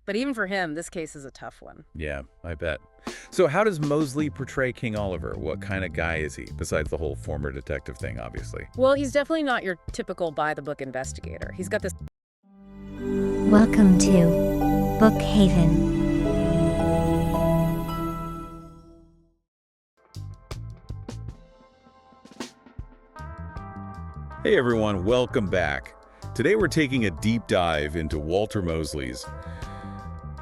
But even for him, this case is a tough one. Yeah, I bet. So how does Mosley portray King Oliver? What kind of guy is he, besides the whole former detective thing, obviously? Well, he's definitely not your typical by-the-book investigator. He's got this... Welcome to Book Haven. Hey everyone, welcome back. Today we're taking a deep dive into Walter Mosley's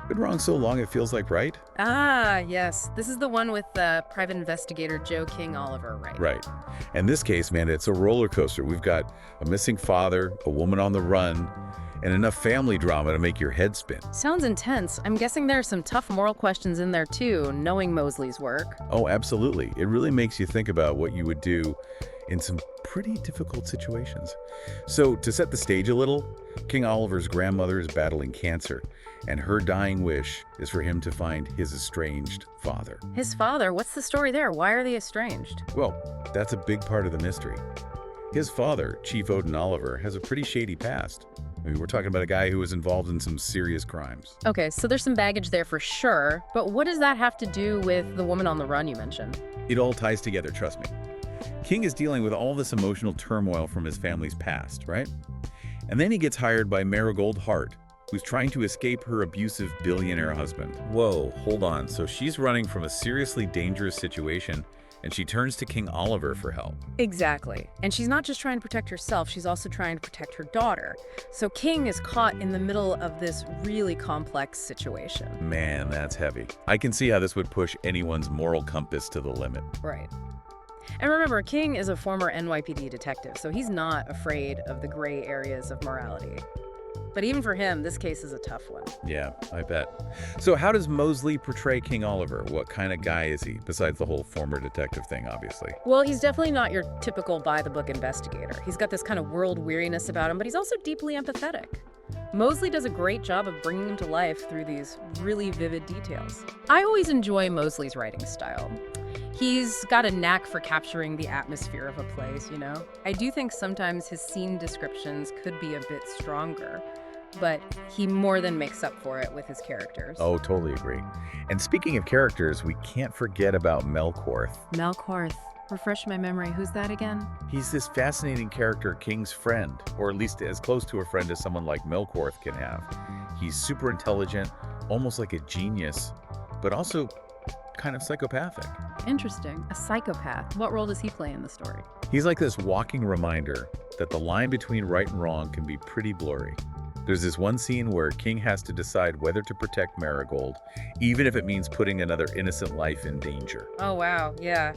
Been Wrong So Long It Feels Like Right? Ah, yes. This is the one with private investigator Joe King Oliver, right? Right. And this case, man, it's a roller coaster. We've got a missing father, a woman on the run, and enough family drama to make your head spin. Sounds intense. I'm guessing there are some tough moral questions in there too, knowing Mosley's work. Oh, absolutely. It really makes you think about what you would do in some pretty difficult situations. So to set the stage a little, King Oliver's grandmother is battling cancer, and her dying wish is for him to find his estranged father. His father? What's the story there? Why are they estranged? Well, that's a big part of the mystery. His father, Chief Odin Oliver, has a pretty shady past. I mean, we're talking about a guy who was involved in some serious crimes. Okay, so there's some baggage there for sure, but what does that have to do with the woman on the run you mentioned? It all ties together, trust me. King is dealing with all this emotional turmoil from his family's past, right? And then he gets hired by Marigold Hart, who's trying to escape her abusive billionaire husband. Whoa, hold on. So she's running from a seriously dangerous situation, and she turns to King Oliver for help. Exactly. And she's not just trying to protect herself, she's also trying to protect her daughter. So King is caught in the middle of this really complex situation. Man, that's heavy. I can see how this would push anyone's moral compass to the limit. Right. And remember, King is a former NYPD detective, so he's not afraid of the gray areas of morality. But even for him, this case is a tough one. Yeah, I bet. So how does Mosley portray King Oliver? What kind of guy is he, besides the whole former detective thing, obviously? Well, he's definitely not your typical by-the-book investigator. He's got this kind of world weariness about him, but he's also deeply empathetic. Mosley does a great job of bringing him to life through these really vivid details. I always enjoy Mosley's writing style. He's got a knack for capturing the atmosphere of a place, you know? I do think sometimes his scene descriptions could be a bit stronger, but he more than makes up for it with his characters. Oh, totally agree. And speaking of characters, we can't forget about Melkorth. Melkorth. Refresh my memory. Who's that again? He's this fascinating character, King's friend, or at least as close to a friend as someone like Melkorth can have. He's super intelligent, almost like a genius, but also kind of psychopathic. Interesting. A psychopath. What role does he play in the story? He's like this walking reminder that the line between right and wrong can be pretty blurry. There's this one scene where King has to decide whether to protect Marigold, even if it means putting another innocent life in danger. Oh, wow. Yeah.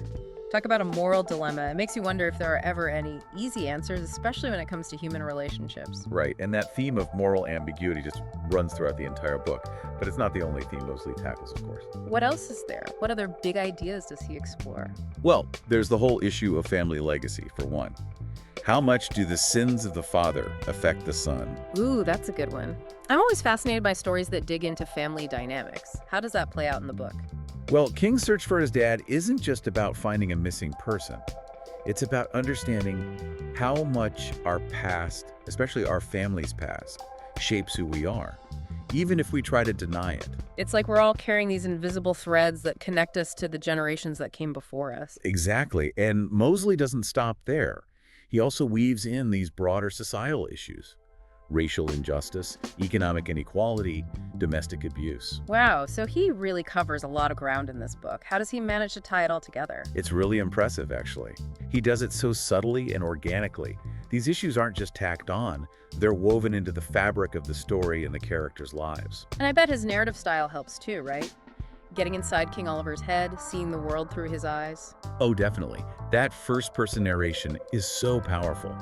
Talk about a moral dilemma. It makes you wonder if there are ever any easy answers, especially when it comes to human relationships. Right, and that theme of moral ambiguity just runs throughout the entire book. But it's not the only theme Mosley tackles, of course. What else is there? What other big ideas does he explore? Well, there's the whole issue of family legacy, for one. How much do the sins of the father affect the son? Ooh, that's a good one. I'm always fascinated by stories that dig into family dynamics. How does that play out in the book? Well, King's search for his dad isn't just about finding a missing person. It's about understanding how much our past, especially our family's past, shapes who we are, even if we try to deny it. It's like we're all carrying these invisible threads that connect us to the generations that came before us. Exactly. And Mosley doesn't stop there. He also weaves in these broader societal issues: racial injustice, economic inequality, domestic abuse. Wow, so he really covers a lot of ground in this book. How does he manage to tie it all together? It's really impressive, actually. He does it so subtly and organically. These issues aren't just tacked on, they're woven into the fabric of the story and the characters' lives. And I bet his narrative style helps too, right? Getting inside King Oliver's head, seeing the world through his eyes. Oh, definitely. That first-person narration is so powerful.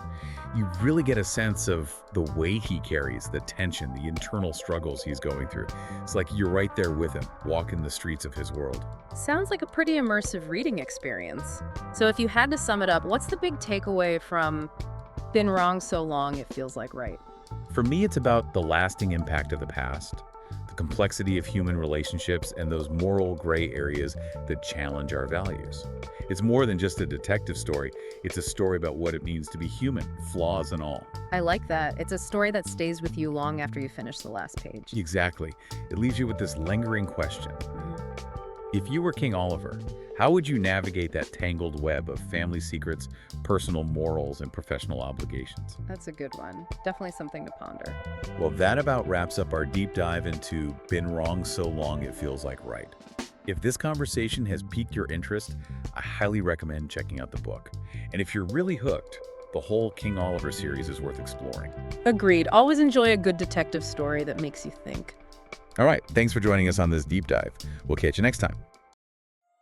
You really get a sense of the weight he carries, the tension, the internal struggles he's going through. It's like you're right there with him, walking the streets of his world. Sounds like a pretty immersive reading experience. So if you had to sum it up, what's the big takeaway from Been Wrong So Long It Feels Like Right? For me, it's about the lasting impact of the past, the complexity of human relationships, and those moral gray areas that challenge our values. It's more than just a detective story. It's a story about what it means to be human, flaws and all. I like that. It's a story that stays with you long after you finish the last page. Exactly. It leaves you with this lingering question. If you were King Oliver, how would you navigate that tangled web of family secrets, personal morals, and professional obligations? That's a good one. Definitely something to ponder. Well, that about wraps up our deep dive into Been Wrong So Long It Feels Like Right. If this conversation has piqued your interest, I highly recommend checking out the book. And if you're really hooked, the whole King Oliver series is worth exploring. Agreed. Always enjoy a good detective story that makes you think. All right, thanks for joining us on this deep dive. We'll catch you next time.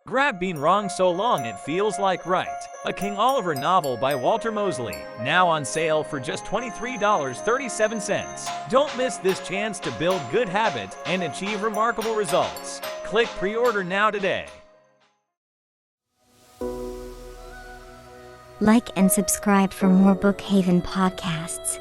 Grab Been Wrong So Long It Feels Like Right, a King Oliver novel by Walter Mosley, now on sale for just $23.37. Don't miss this chance to build good habits and achieve remarkable results. Click pre-order now today. Like and subscribe for more Bookhaven podcasts.